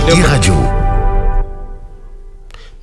iRadio.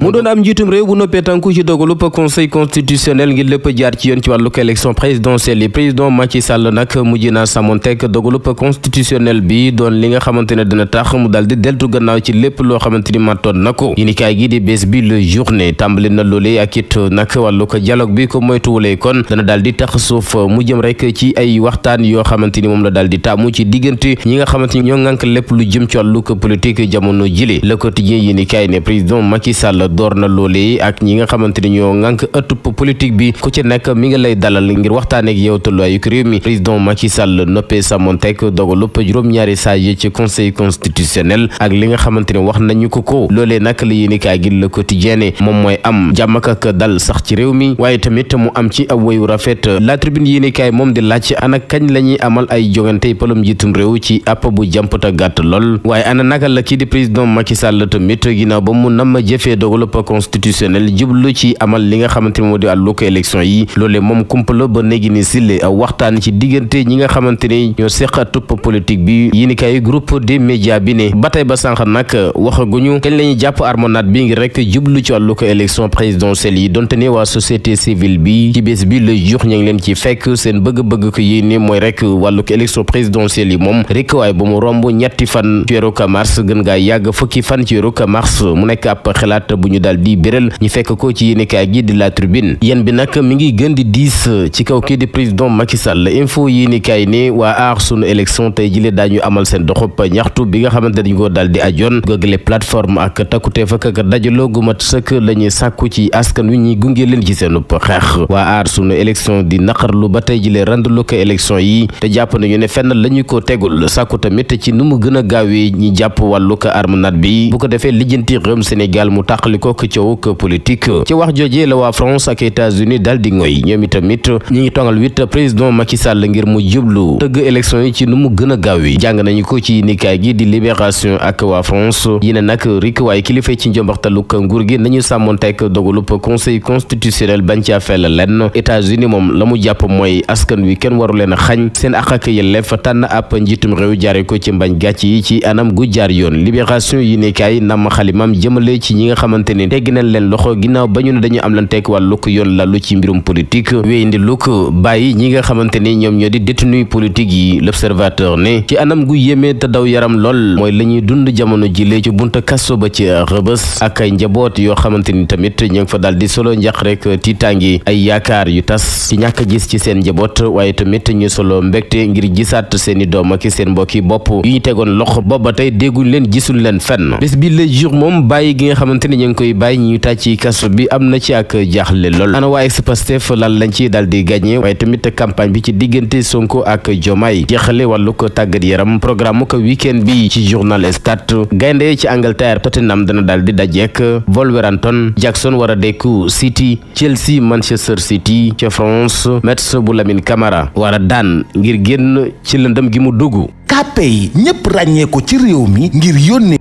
mu doon am njiitum réew bu noppee tànku ci dogalu conseil constitutionnel ngir lépp jaar ci yoon ci wàllu élection présidentielle yi président Macky Sall nag mujj naa sàmmonteeg dogalu constitutionnel bi doon li nga xamante ne dina tax mu daal di deltu gannaaw ci lépp loo xamante ni màttoon na ko yéenekaay gi di bés bi le journée tàmbali na loolee ak it nag wàllu dialogue bi ko moytuwulee kon dana daal di tax suuf mu jëm rek ci ay waxtaan yoo xamante ni moom la daal di taamu ci diggante ñi nga xamante ni ñoo ŋànk lépp lu jëm ci wàllu politique jamono jile Le Quotidien yéenekaay ne président Macky Sall door na loolee ak ñi nga xamante ni ñoo ŋànk ëttub politique bi ku ci nekk mi ngi lay dalal ngir waxtaane ak yow tolluwaayu réew mi président Macky Sall noppee sàmmonteeg dogalu juróom-ñaari sages ci conseil constitutionnel ak li nga xamante ne wax nañu ko loolee nag la yéenekaay gi Le Quotidien moom mooy am jàmm ak dal sax ci réew mi waaye tamit mu am ci ab wayu rafet La Tribune yéenekaay moom di laaj ana kañ la ñuy amal ay jongante palum njiitum réew ci app bu jàmpata gàtt lool waaye ana naka la kii di président Macky Sall tamit ginnaaw ba mu nam jëfee dogalu constitutionnel jublu ci amal li nga xamante ni moo di àllu ko élection yi loolee moom kumpala ba néegi ni sile waxtaan ci diggante ñi nga xamante ni ñoo seq tupp politique bi yéenekaay groupe des médias bi ne ba tey ba sànq nag waxaguñu kañ la ñuy jàpp armonade bi ngir rek jublu ci àllu ko élection présidentielle yi donte ne waa société civile bi ci bés bi le jour ñu ngi leen ci fekk seen bëgg-bëgg ko yéene mooy rek wàllu ko élection présidentielle yi moom rek waaye ba mu romb ñetti fan ci weeru mars gën ngaa yàgg fukki fan ci weeru mars mu nekk ab xalaat bu ñu daal di béral ñu fekk ko ci yéenekaay gi di La Tribune yéen bi nag mi ngi gën di diis ci kaw kii di président Macky Sall info yéenekaay ne waa aar sunu élection tey jile daañu amal seen doxub ñaxtu bi nga xamante dañu ko daal di ajoon googale plateforme ak takkutee fa ak dajaloo gu mat sëkk la ñuy sàkku ci askan wi ñuy gunge leen ci seenub xeex waa aar sunu élection di naqarlu ba tey jile randlu ko élection yi te jàpp nañu ne fenn la ñu ko tegul sàkku tamit ci nu mu gën a gaawee ñi jàpp wàllu ko armenade bi bu ko defee lijjanti réewum Sénégal mu tàqali ko coow politique ci wax jooje la waa France ak États-Unis daal di ngoy ñoom itamit ñi ngi tongal président Macky Sall ngir mu jublu tëgg élection yi ci nu mu gën a gaawee jàng nañu ko ci nikaay gi di Libération ak waa France yi ne nag rik waaye kilifa ci njombaxtaluk nguur gi nañu sàmmonteek dogalub conseil constitutionnel bañ caa fel lenn États-Unis moom la mu jàpp mooy askan wi kenn waru leen a xañ seen àq ak yelleef tànn ab njiitum réew jaare ko ci mbañ gàcc yi ci anam gu jaar yoon Libération yi nikaay nam xalimam jëmale ci ñi nga xamante ni tegg nañ leen loxo ginnaaw ba ñu ne dañu am lan tekk wàllu ko yoon lalu ci mbirum politique wéyindi lu ko bàyyi ñi nga xamante ni ñoom ñoo di détenu politique yi L'Observateur ne ci anam gu yéeme te daw yaram lool mooy la ñuy dund jamono jile ci bunta kaso ba ci Rëbës ak ay njaboot yoo xamante ni tamit ñu ngi fa daal di solo njaq rek tiitaangi ay yaakaar yu tas ci ñàkk gis ci seen njaboot waaye tamit ñu solo mbégte ngir gisaat seeni doom ak seen mbokki bopp yu ñu tegoon loxo booba tey dégguñ leen gisul leen fenn bés bi le jour moom bàyyi gi nga xamante ni ñu ngi koy bàyyi ñu tàj ci kaso bi am na ci ak jaaxle lool ana waa ex-Pastef lan lañ ci daal di gagné waaye tamit campagne bi ci diggante Sonko ak Diomaye jeexale wàllu ko tàggat yaram programme ko week-end bi ci journal Stade gaynde ci Angleterre Tottenham dana daal di dajeek Wolverhampton Jackson war a dekku City Chelsea Manchester City ca France Metz bu Lamine Camara war a daan ngir génn ci lëndëm gi mu dugg. KPay ñëpp ràññee ko ci réew mi ngir yónnee